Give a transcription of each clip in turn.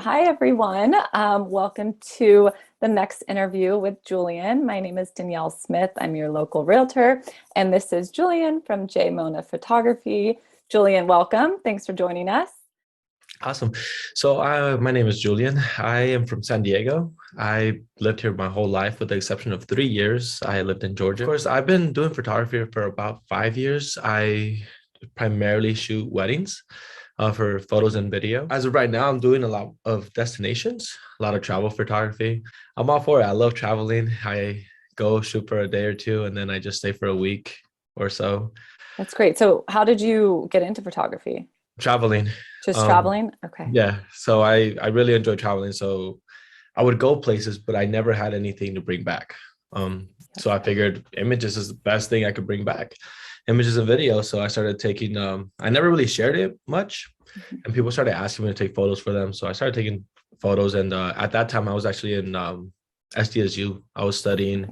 Hi, everyone. Welcome to the next interview with Julian. My name is Danielle Smith. I'm your local realtor, and this is Julian from J Mona Photography. Julian, welcome. Thanks for joining us. Awesome. So my name is Julian. I am from San Diego. I lived here my whole life with the exception of 3 years. I lived in Georgia. Of course, I've been doing photography for about 5 years. I primarily shoot weddings for photos and video. As of right now, I'm doing a lot of destinations, a lot of travel photography. I'm all for it. I love traveling. I go shoot for a day or two, and then I just stay for a week or so. That's great. So how did you get into photography? Traveling. Just Um, traveling? Okay. yeah, so I really enjoy traveling. So I would go places, but I never had anything to bring back. So I figured images is the best thing I could bring back, images and video. So I started taking, I never really shared it much, and people started asking me to take photos for them. So I started taking photos. And at that time, I was actually in SDSU. I was studying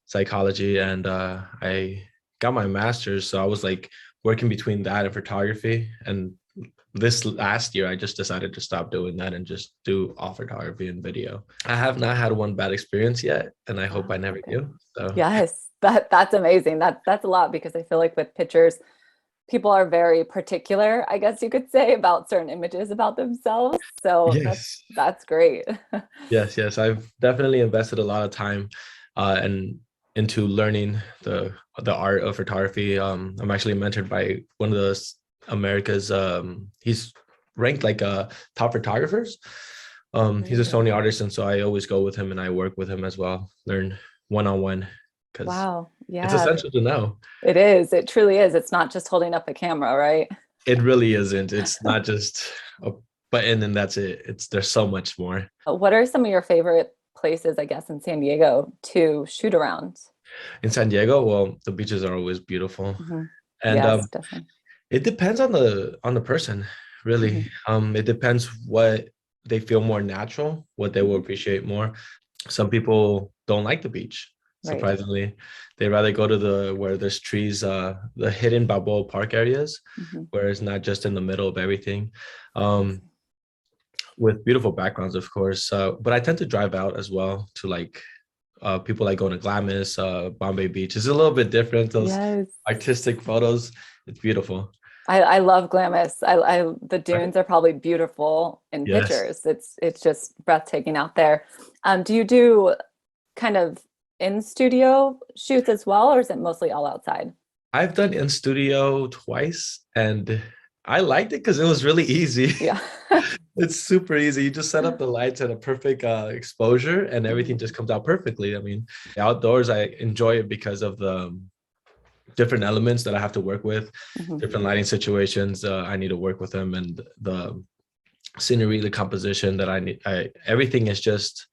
psychology, and I got my master's. So I was like working between that and photography. And this last year, I just decided to stop doing that and just do all photography and video. I have not had one bad experience yet, and I hope I never do. So Yes, that's amazing. That's a lot because I feel like with pictures, people are very particular, I guess you could say, about certain images about themselves. So yes, that's great. yes. I've definitely invested a lot of time and into learning the art of photography. I'm actually mentored by one of the America's. He's ranked like top photographers. He's a Sony artist, and so I always go with him and I work with him as well. Learn one-on-one because Wow. it's Yeah, essential to know. it is. It truly is. It's not just holding up a camera, right? It really isn't. It's not just a button and that's it. It's there's so much more. What are some of your favorite places, I guess, in San Diego to shoot around? In San Diego, well, the beaches are always beautiful, Hmm. and Yes, definitely. it depends on the person, Hmm. really. It depends what they feel more natural, what they will Hmm. appreciate more. Some people don't like the beach, Right. surprisingly. They rather go to the where there's trees, the hidden Balboa Park areas, Hmm. where it's not just in the middle of everything. Um, with beautiful backgrounds, of course. But I tend to drive out as well to like people like going to Glamis, Bombay Beach. It's a little bit different. Those Yes. artistic photos, it's beautiful. I love Glamis. The Right. dunes are probably beautiful in Yes, pictures. It's just breathtaking out there. Do you do kind of in studio shoots as well, or is it mostly all outside? I've done in studio twice, and I liked it because it was really easy. Yeah. It's super easy. You just set up the lights at a perfect exposure, and everything Mhm. just comes out perfectly. I mean, outdoors, I enjoy it because of the different elements that I have to work with, Mhm. different lighting situations. I need to work with them, and the scenery, the composition that I need. Everything is just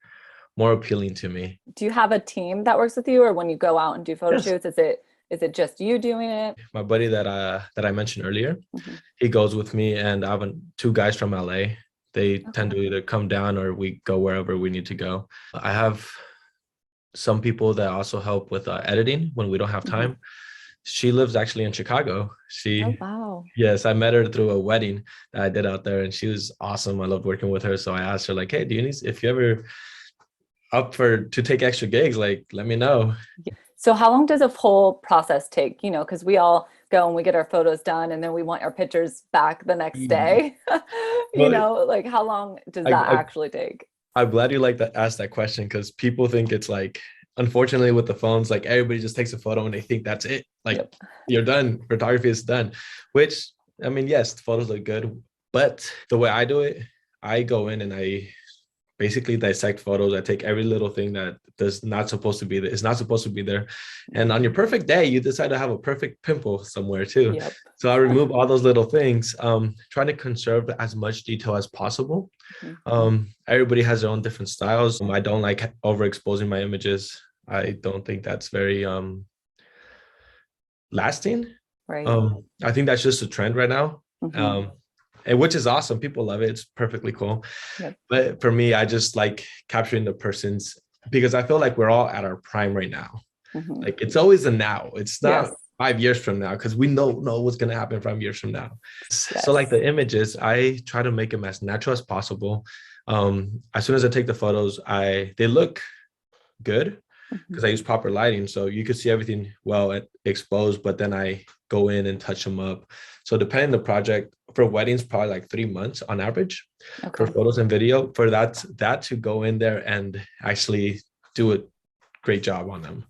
more appealing to me. Do you have a team that works with you, or when you go out and do photo Yes, shoots, is it just you doing it? my buddy that I mentioned earlier, Mhm. he goes with me, and I have two guys from LA. They tend Okay. to either come down or we go wherever we need to go. I have some people that also help with editing when we don't have Mhm. time. She lives actually in Chicago. Oh, wow. Yes, I met her through a wedding that I did out there, and she was awesome. I loved working with her. So I asked her, like, hey, do you need, if you ever up for to take extra gigs, like, let me know. So how long does a whole process take? Because we all go and we get our photos done and then we want our pictures back the next day. Well, Like how long does I, that I, actually take? I'm glad you like that asked that question because people think it's like, unfortunately, with the phones, like everybody just takes a photo and they think that's it. Like Yep. you're done, photography is done. Which I mean, yes, the photos look good, but the way I do it, I go in and I basically dissect photos. I take every little thing that does not supposed to be there. It's not supposed to be there. And on your perfect day, you decide to have a perfect pimple somewhere too. Yep. So I remove all those little things, trying to conserve as much detail as possible. Mhm. Everybody has their own different styles. I don't like overexposing my images. I don't think that's very lasting. Right. I think that's just a trend right now. Hmm. Um, and which is awesome. People love it. It's perfectly cool. Yep. But for me, I just like capturing the person's because I feel like we're all at our prime right now. Hmm. Like it's always a now. It's not Yes. 5 years from now because we don't know what's gonna happen 5 years from now. So like Yes. the images, I try to make them as natural as possible. As soon as I take the photos, they look good because Mhm. I use proper lighting. So you could see everything well exposed, but then I go in and touch them up. So depending on the project, for weddings, probably like 3 months on average. For Okay. photos and video, for that to go in there and actually do a great job on them.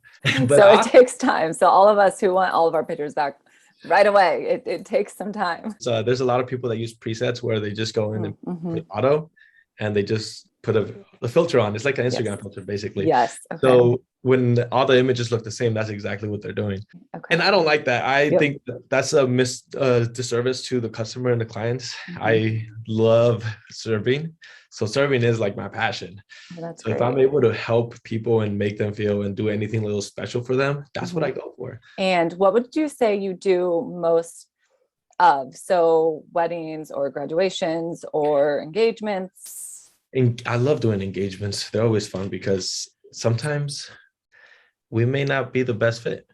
But So it takes time. So all of us who want all of our pictures back right away, it takes some time. so there's a lot of people that use presets where they just go in and Mm-hmm. put auto and they just put a filter on. It's like an Yes. Instagram filter, basically. Yes. Okay. So when all the images look the same, that's exactly what they're doing. Okay. And I don't like that. I Yep. think that's a disservice to the customer and the clients. Mhm. I love serving. So serving is like my passion. Well, that's So if I'm great. able to help people and make them feel and do anything a little special for them, that's what Mhm. I go for. And what would you say you do most of? So weddings or graduations or engagements? And I love doing engagements. They're always fun because sometimes we may not be the best fit.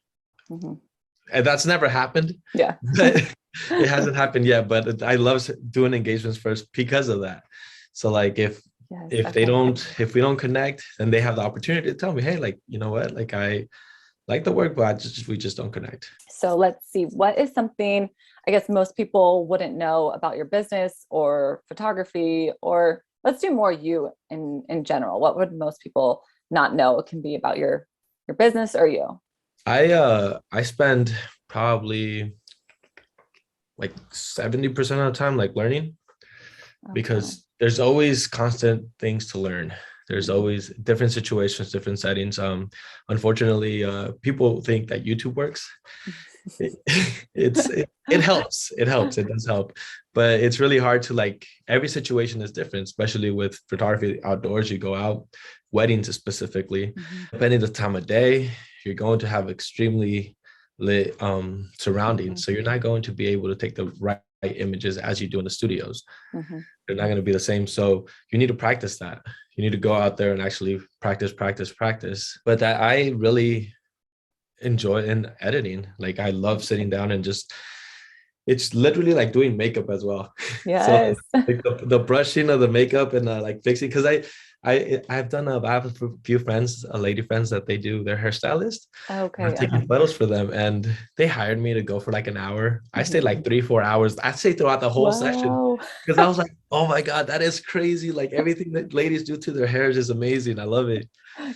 Mhm. And that's never happened. Yeah. But it hasn't happened yet. But I love doing engagements first because of that. So like Yes. if we don't connect, then they have the opportunity to tell me, hey, like, you know what, like I like the work, but we just don't connect. So let's see, what is something I guess most people wouldn't know about your business or photography, or let's do more you in general. What would most people not know it can be about your business or you? I spend probably like 70% of the time like learning Okay. because there's always constant things to learn. There's Mhm. always different situations, different settings. Unfortunately, people think that YouTube works. It, it helps. It does help, but it's really hard to like. Every situation is different, especially with photography outdoors. You go out, weddings specifically, Mhm. depending the time of day, you're going to have extremely lit surroundings. Mhm. So you're not going to be able to take the right images as you do in the studios. Mhm. They're not going to be the same. So you need to practice that. You need to go out there and actually practice. But that I really enjoy in editing. Like I love sitting down and just it's literally like doing makeup as well. So Yes. like the brushing of the makeup and like fixing because I've done I have a few friends, lady friends that they do their hairstylist. Okay. I've taken photos for them and they hired me to go for like an hour. I stayed Mhm. like 3-4 hours. I'd say throughout the whole session Wow. because I was like, oh my God, that is crazy. Like everything that ladies do to their hair is amazing. I love it.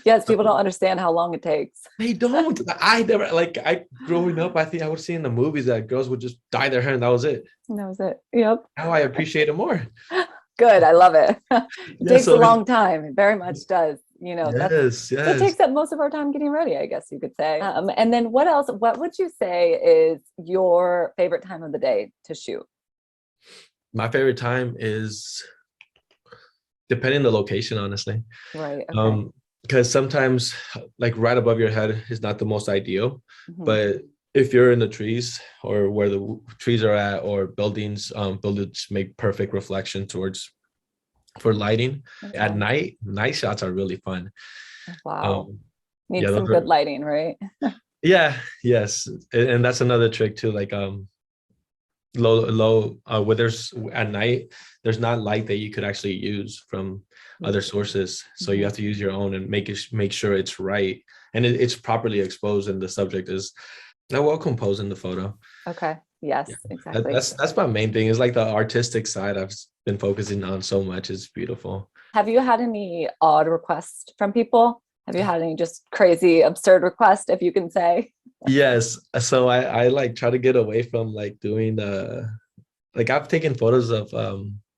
Yes, people don't understand how long it takes. They don't. I never like I growing up, I think I would see in the movies that girls would just dye their hair and that was it. And that was it. Yep. Now I appreciate it more. Good. I love it. It Yeah, takes a so long time. It very much does. That's yes, so it yes. takes up most of our time getting ready, I guess you could say. And then what else? What would you say is your favorite time of the day to shoot? My favorite time is depending the location, honestly. Right. Okay. Um, because sometimes like right above your head is not the most ideal, Mhm. but if you're in the trees or where the trees are at or buildings make perfect reflection towards for lighting. At Okay. night shots are really fun. Wow. Um, Need yeah, some those good are lighting, right? yeah, yes. And that's another trick too. Like low where there's at night, there's not light that you could actually use from other sources. So you Mhm. have to use your own and make sure it's right and it's properly exposed and the subject is well composed in the photo. Okay. Yes, Yeah. exactly. That's my main thing is like the artistic side I've been focusing on so much. It's beautiful. Have you had any odd requests from people? Have you had any just crazy, absurd requests, if you can say? Yes. So I like try to get away from like doing like I've taken photos of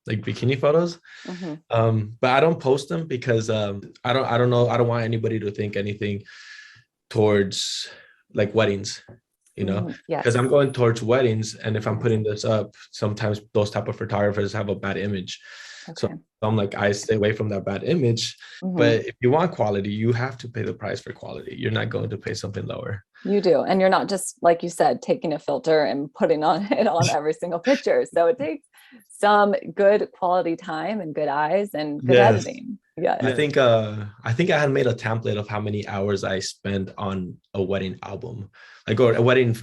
like bikini photos. Mhm. But I don't post them because I don't know, I don't want anybody to think anything towards like weddings, you know, because Yes. I'm going towards weddings and if I'm Yes. putting this up, sometimes those type of photographers have a bad image. So Okay. I'm like, I stay away from that bad image. Mhm. But if you want quality, you have to pay the price for quality. You're not going to pay something lower. You do. And you're not just, like you said, taking a filter and putting on it on every single picture. So it takes some good quality time and good eyes and good Yes. editing. Yes. I think I had made a template of how many hours I spent on a wedding album, like or a wedding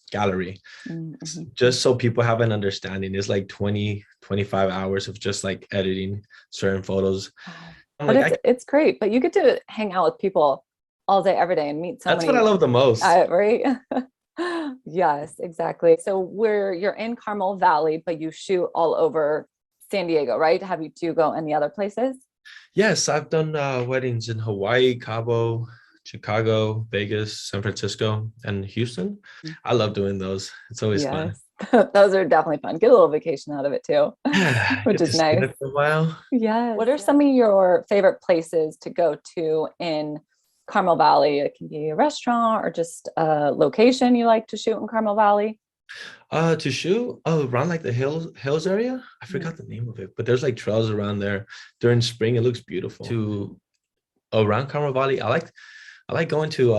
gallery, Mm-hmm. just so people have an understanding. It's like 20-25 hours of just like editing certain photos. Wow. I'm But like, it's great. But you get to hang out with people all day, every day and meet so that's what I many, love the most. right? Yes, exactly. So you're in Carmel Valley, but you shoot all over San Diego, right? Do you go any other places? Yes, I've done weddings in Hawaii, Cabo, Chicago, Vegas, San Francisco, and Houston. I love doing those. It's always fun. Yes. Those are definitely fun. Get a little vacation out of it too, Yeah, which get to is stay nice. there for a while. Yes. What are some of your favorite places to go to in Carmel Valley? It can be a restaurant or just a location you like to shoot in Carmel Valley. To shoot around like the hills area. I Mm. forgot the name of it, but there's like trails around there. During spring, it looks beautiful. To around Carmel Valley, I like going to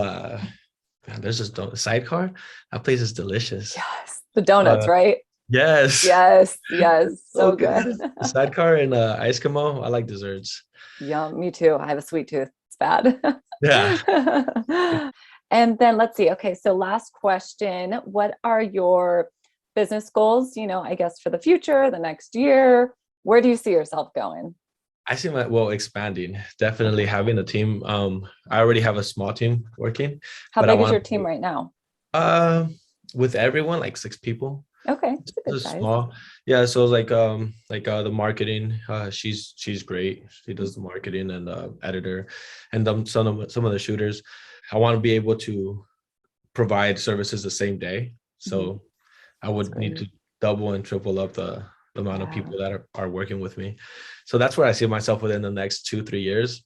man, there's this sidecar. That place is delicious. Yes. The donuts, Uh, right? yes, Yes. Yes. so So good. good. The sidecar and Eskimo. I like desserts. Yum, me too. I have a sweet tooth. It's bad. Yeah. And then let's see. Okay, so last question. What are your business goals, I guess for the future, the next year? Where do you see yourself going? I see expanding. Definitely Okay. having a team. I already have a small team working, How but I big is want your team right now? uh with everyone like 6 people. Okay, it's a good This is size. small. Yeah, so the marketing, she's great. She does the marketing and editor and some of the shooters. I want to be able to provide services the same day. Mhm. So I That's would need great. to double and triple up the amount of Yeah. people that are working with me. So that's where I see myself within the next 2-3 years.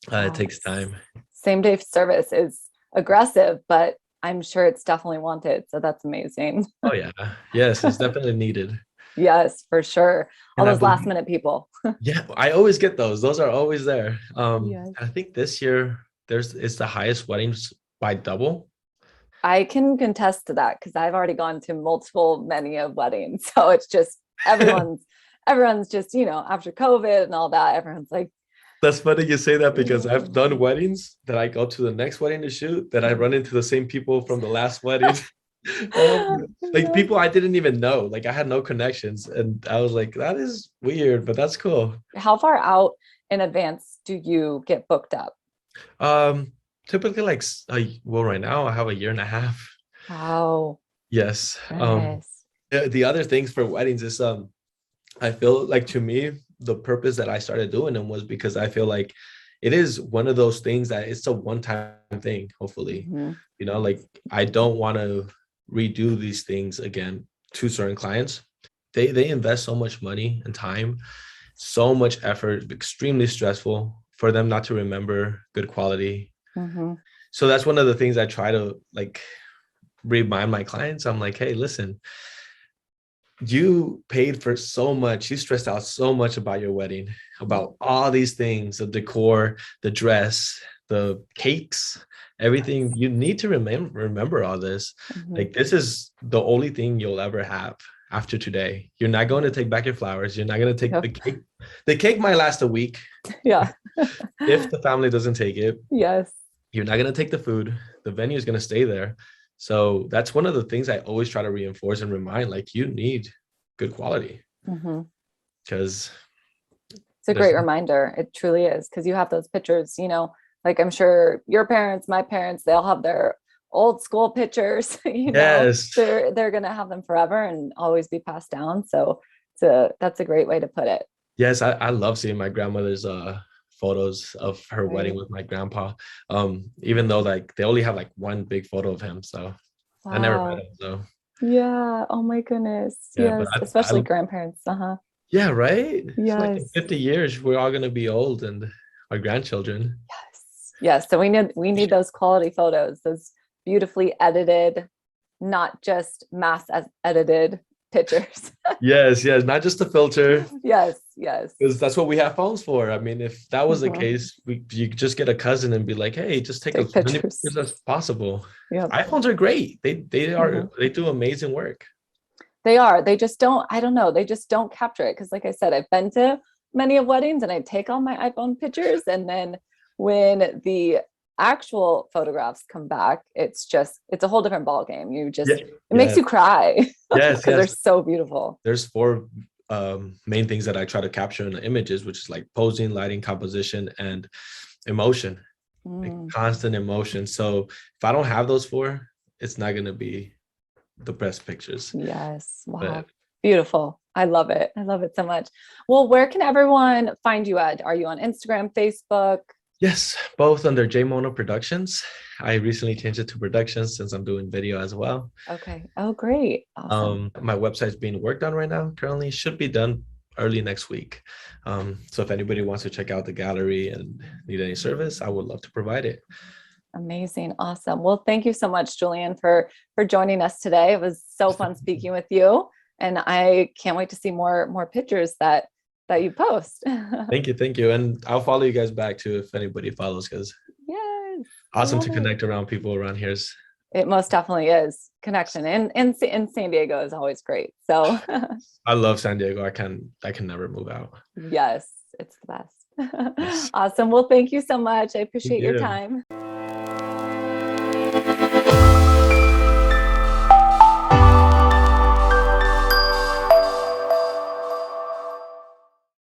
It Wow. takes time. Same day service is aggressive, but I'm sure it's definitely wanted. So that's amazing. Oh yeah. Yes, it's definitely needed. Yes, for sure. All And I those last believe, minute people. yeah, I always get those. Those are always there. Yes. I think this year it's the highest weddings by double. I can contest to that because I've already gone to multiple many of weddings. So it's just everyone's just, after COVID and all that, everyone's like, That's funny you say that because I've done "Mm." weddings that I go to the next wedding to shoot that I Mhm. run into the same people from the last wedding. Like Yes. people I didn't even know. Like I had no connections. And I was like, that is weird, but that's cool. How far out in advance do you get booked up? Um, Typically like well, right now I have a year and a half. Wow. Yes. Goodness. The other things for weddings is I feel like to me, the purpose that I started doing them was because I feel like it is one of those things that it's a one-time thing, hopefully. Mhm. Like I don't want to redo these things again to certain clients. They invest so much money and time, so much effort, extremely stressful for them not to remember good quality. Mhm. So that's one of the things I try to like remind my clients. I'm like, hey, listen, you paid for so much, you stressed out so much about your wedding, about all these things, the decor, the dress, the cakes, everything. Yes. You need to remember all this. Mhm. Like this is the only thing you'll ever have after today. You're not going to take back your flowers. You're not going to take the Yep. cake. The cake might last a week Yeah. if the family doesn't take it. Yes. You're not going to take the food. The venue is going to stay there. So that's one of the things I always try to reinforce and remind, like you need good quality Mhm. because It's a there's great reminder. It truly is because you have those pictures, like I'm sure your parents, my parents, they all have their old school pictures, yes, they're gonna have them forever and always be passed down. So that's a great way to put it. yes, I love seeing my grandmother's photos of her wedding Right. with my grandpa. Even though like they only have like one big photo of him, so I never met Wow. him. So Yeah. Oh my goodness. yeah, but Yes. Especially grandparents. Uh-huh. yeah, right. It's like in Yes. 50 years we're all gonna be old and our grandchildren. Yes. Yes. So we need those quality photos, those beautifully edited, not just edited pictures. Yes, yes, not just the filter. Yes. Yes. Because that's what we have phones for. I mean, if that was the Mhm. case, you could just get a cousin and be like, "Hey, just take Take as many pictures. pictures as possible." Yep. iPhones are great. Mhm. They do amazing work. They are. They just don't, I don't know. They just don't capture it. Cause like I said, I've been to many of weddings and I take all my iPhone pictures. And then when the actual photographs come back, it's a whole different ball game. Yeah. It makes you cry Yes. because they're so beautiful. There's four main things that I try to capture in the images, which is like posing, lighting, composition, and emotion, like constant emotion. So if I don't have those four, it's not going to be the best pictures. Yes. Wow. But Beautiful. I love it. I love it so much. Well, where can everyone find you at? Are you on Instagram, Facebook? yes, both under J Mono Productions. I recently changed it to Productions since I'm doing video as well. Okay. Oh, great. Awesome. My website's being worked on right now. Currently, should be done early next week. So if anybody wants to check out the gallery and need any service, I would love to provide it. Amazing. Awesome. Well, thank you so much, Julian, for joining us today. It was so fun speaking with you, and I can't wait to see more pictures that you post. Thank you. And I'll follow you guys back too if anybody follows, because Yes. awesome to connect around people around here. It most definitely is. Connection in San Diego is always great. So I love San Diego. I can never move out. yes, it's the best. Yes. Awesome. Well, thank you so much. I appreciate Thank your you. time.